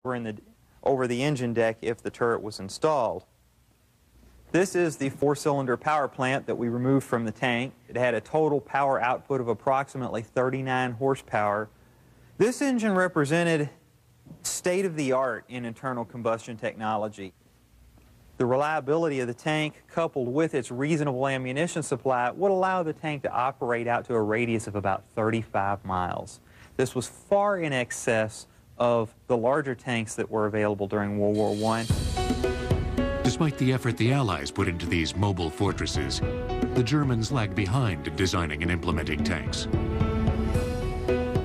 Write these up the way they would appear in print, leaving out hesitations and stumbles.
over the engine deck if the turret was installed. This is the four-cylinder power plant that we removed from the tank. It had a total power output of approximately 39 horsepower. This engine represented state-of-the-art in internal combustion technology. The reliability of the tank, coupled with its reasonable ammunition supply, would allow the tank to operate out to a radius of about 35 miles. This was far in excess of the larger tanks that were available during World War I. Despite the effort the Allies put into these mobile fortresses, the Germans lagged behind in designing and implementing tanks.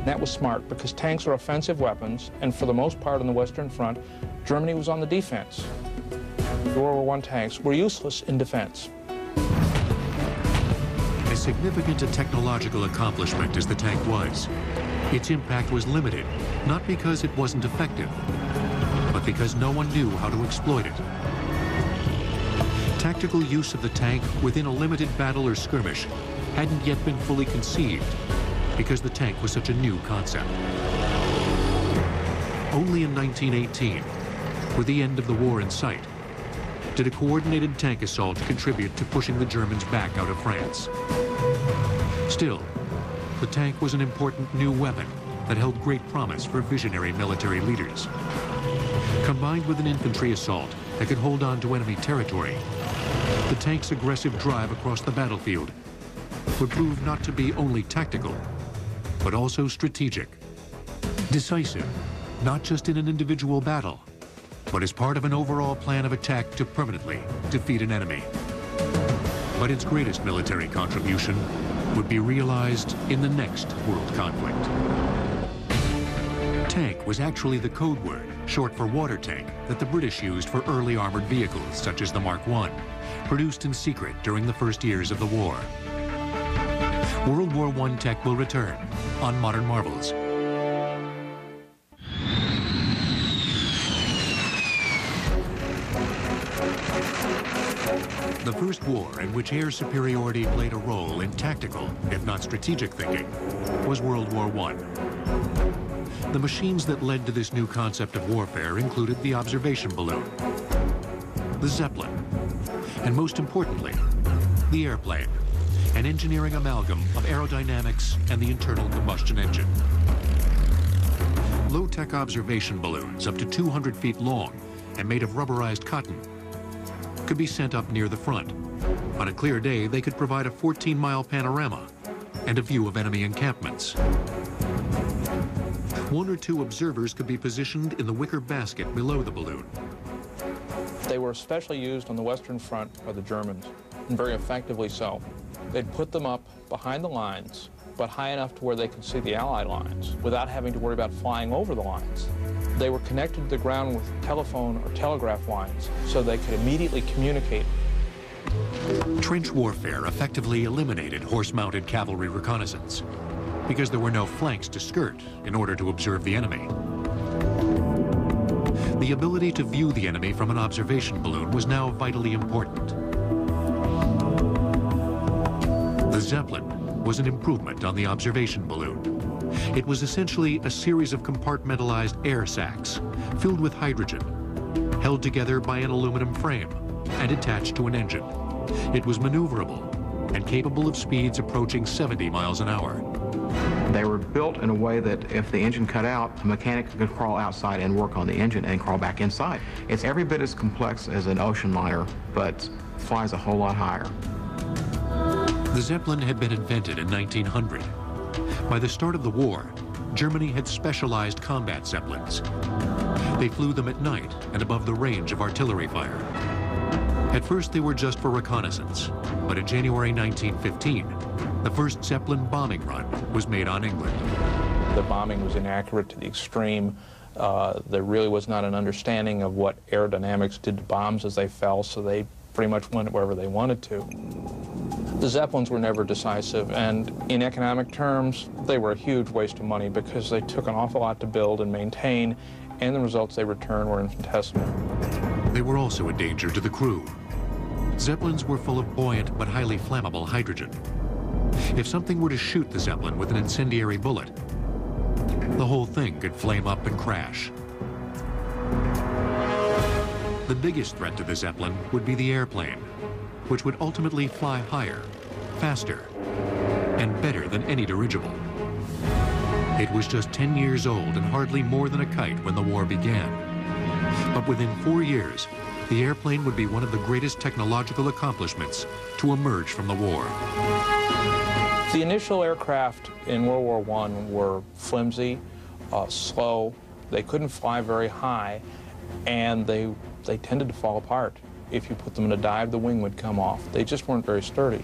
That was smart because tanks are offensive weapons, and for the most part on the Western Front, Germany was on the defense. The World War I tanks were useless in defense. As significant a technological accomplishment as the tank was, its impact was limited, not because it wasn't effective, but because no one knew how to exploit it. Tactical use of the tank within a limited battle or skirmish hadn't yet been fully conceived because the tank was such a new concept. Only in 1918, with the end of the war in sight, did a coordinated tank assault contribute to pushing the Germans back out of France. Still, the tank was an important new weapon that held great promise for visionary military leaders. Combined with an infantry assault that could hold on to enemy territory, the tank's aggressive drive across the battlefield would prove not to be only tactical, but also strategic. Decisive, not just in an individual battle, but as part of an overall plan of attack to permanently defeat an enemy. But its greatest military contribution would be realized in the next world conflict. Tank was actually the code word, short for water tank, that the British used for early armored vehicles such as the Mark I, produced in secret during the first years of the war. World War I tech will return on Modern Marvels. The first war in which air superiority played a role in tactical, if not strategic thinking, was World War I. The machines that led to this new concept of warfare included the observation balloon, the Zeppelin, and most importantly, the airplane, an engineering amalgam of aerodynamics and the internal combustion engine. Low-tech observation balloons up to 200 feet long and made of rubberized cotton could be sent up near the front. On a clear day, they could provide a 14-mile panorama and a view of enemy encampments. One or two observers could be positioned in the wicker basket below the balloon. They were especially used on the Western Front by the Germans, and very effectively so. They'd put them up behind the lines, but high enough to where they could see the Allied lines without having to worry about flying over the lines. They were connected to the ground with telephone or telegraph lines so they could immediately communicate. Trench warfare effectively eliminated horse-mounted cavalry reconnaissance because there were no flanks to skirt in order to observe the enemy. The ability to view the enemy from an observation balloon was now vitally important. The Zeppelin was an improvement on the observation balloon. It was essentially a series of compartmentalized air sacs filled with hydrogen, held together by an aluminum frame and attached to an engine. It was maneuverable and capable of speeds approaching 70 miles an hour. They were built in a way that if the engine cut out, a mechanic could crawl outside and work on the engine and crawl back inside. It's every bit as complex as an ocean liner, but flies a whole lot higher. The Zeppelin had been invented in 1900. By the start of the war, Germany had specialized combat Zeppelins. They flew them at night and above the range of artillery fire. At first, they were just for reconnaissance, but in January 1915, the first Zeppelin bombing run was made on England. The bombing was inaccurate to the extreme. There really was not an understanding of what aerodynamics did to bombs as they fell, so they pretty much went wherever they wanted to. The Zeppelins were never decisive, and in economic terms, they were a huge waste of money because they took an awful lot to build and maintain, and the results they returned were infinitesimal. They were also a danger to the crew. Zeppelins were full of buoyant but highly flammable hydrogen. If something were to shoot the Zeppelin with an incendiary bullet, the whole thing could flame up and crash. The biggest threat to the Zeppelin would be the airplane, which would ultimately fly higher, faster, and better than any dirigible. It was just 10 years old and hardly more than a kite when the war began. But within 4 years, the airplane would be one of the greatest technological accomplishments to emerge from the war. The initial aircraft in World War I were flimsy, slow, they couldn't fly very high, and they tended to fall apart. If you put them in a dive, the wing would come off. They just weren't very sturdy.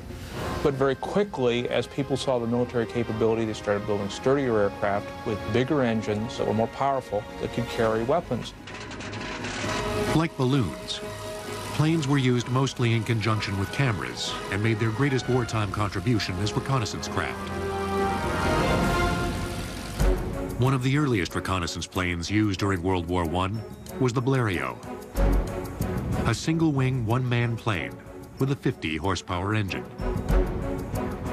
But very quickly, as people saw the military capability, they started building sturdier aircraft with bigger engines that were more powerful, that could carry weapons. Like balloons, planes were used mostly in conjunction with cameras and made their greatest wartime contribution as reconnaissance craft. One of the earliest reconnaissance planes used during World War I was the Blériot, a single-wing, one-man plane with a 50-horsepower engine.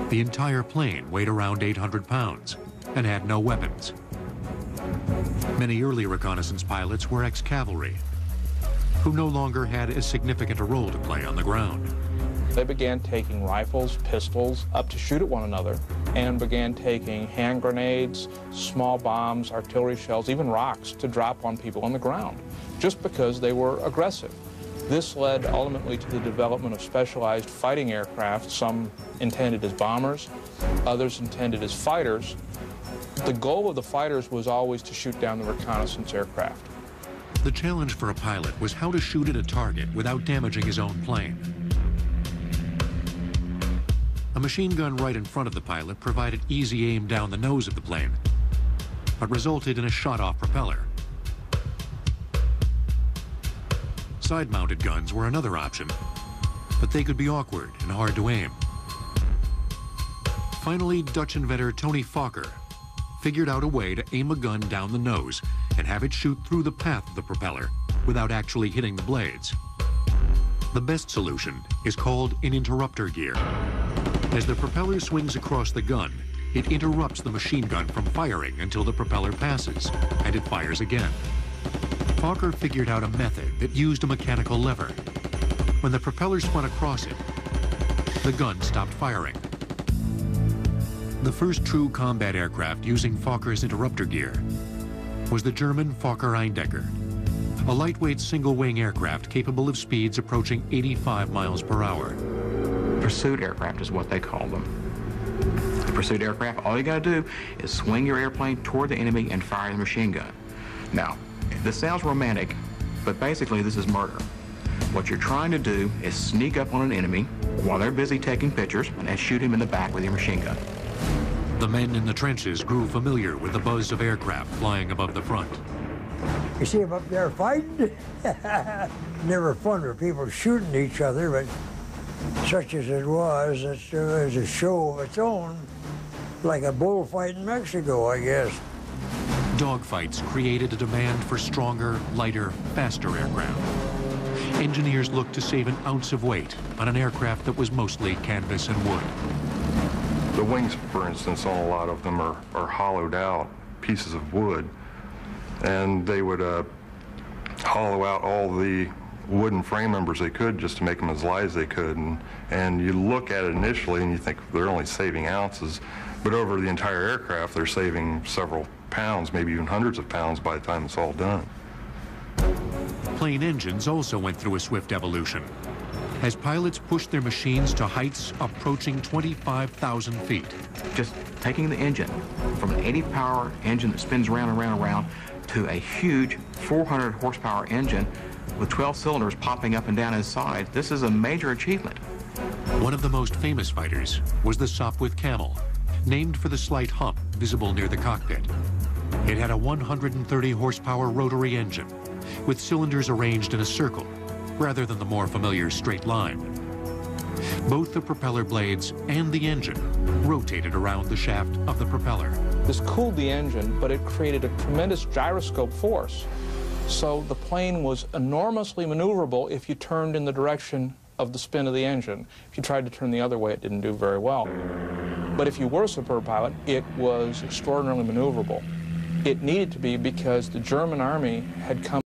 The entire plane weighed around 800 pounds and had no weapons. Many early reconnaissance pilots were ex-cavalry, who no longer had as significant a role to play on the ground. They began taking rifles, pistols, up to shoot at one another, and began taking hand grenades, small bombs, artillery shells, even rocks to drop on people on the ground, just because they were aggressive. This led ultimately to the development of specialized fighting aircraft, some intended as bombers, others intended as fighters. The goal of the fighters was always to shoot down the reconnaissance aircraft. The challenge for a pilot was how to shoot at a target without damaging his own plane. A machine gun right in front of the pilot provided easy aim down the nose of the plane, but resulted in a shot-off propeller. Side-mounted guns were another option, but they could be awkward and hard to aim. Finally, Dutch inventor Tony Fokker figured out a way to aim a gun down the nose and have it shoot through the path of the propeller without actually hitting the blades. The best solution is called an interrupter gear. As the propeller swings across the gun, it interrupts the machine gun from firing until the propeller passes, and it fires again. Fokker figured out a method that used a mechanical lever. When the propeller spun across it, the gun stopped firing. The first true combat aircraft using Fokker's interrupter gear was the German Fokker Eindecker, a lightweight single-wing aircraft capable of speeds approaching 85 miles per hour. Pursuit aircraft is what they call them. The pursuit aircraft, all you got to do is swing your airplane toward the enemy and fire the machine gun. Now, this sounds romantic, but basically this is murder. What you're trying to do is sneak up on an enemy while they're busy taking pictures and shoot him in the back with your machine gun. The men in the trenches grew familiar with the buzz of aircraft flying above the front. You see them up there fighting? Never fun for people shooting each other, but such as it was a show of its own, like a bullfight in Mexico, I guess. Dogfights created a demand for stronger, lighter, faster aircraft. Engineers looked to save an ounce of weight on an aircraft that was mostly canvas and wood. The wings, for instance, on a lot of them are hollowed out pieces of wood, and they would hollow out all the wooden frame members they could just to make them as light as they could. And you look at it initially and you think they're only saving ounces, but over the entire aircraft they're saving several pounds, maybe even hundreds of pounds by the time it's all done. Plane engines also went through a swift evolution as pilots pushed their machines to heights approaching 25,000 feet. Just taking the engine from an 80-power engine that spins round and round and round to a huge 400 horsepower engine with 12 cylinders popping up and down inside, this is a major achievement. One of the most famous fighters was the Sopwith Camel, named for the slight hump visible near the cockpit. It had a 130 horsepower rotary engine with cylinders arranged in a circle rather than the more familiar straight line. Both the propeller blades and the engine rotated around the shaft of the propeller. This cooled the engine, but it created a tremendous gyroscope force. So the plane was enormously maneuverable if you turned in the direction of the spin of the engine. If you tried to turn the other way, it didn't do very well. But if you were a superb pilot, it was extraordinarily maneuverable. It needed to be because the German army had come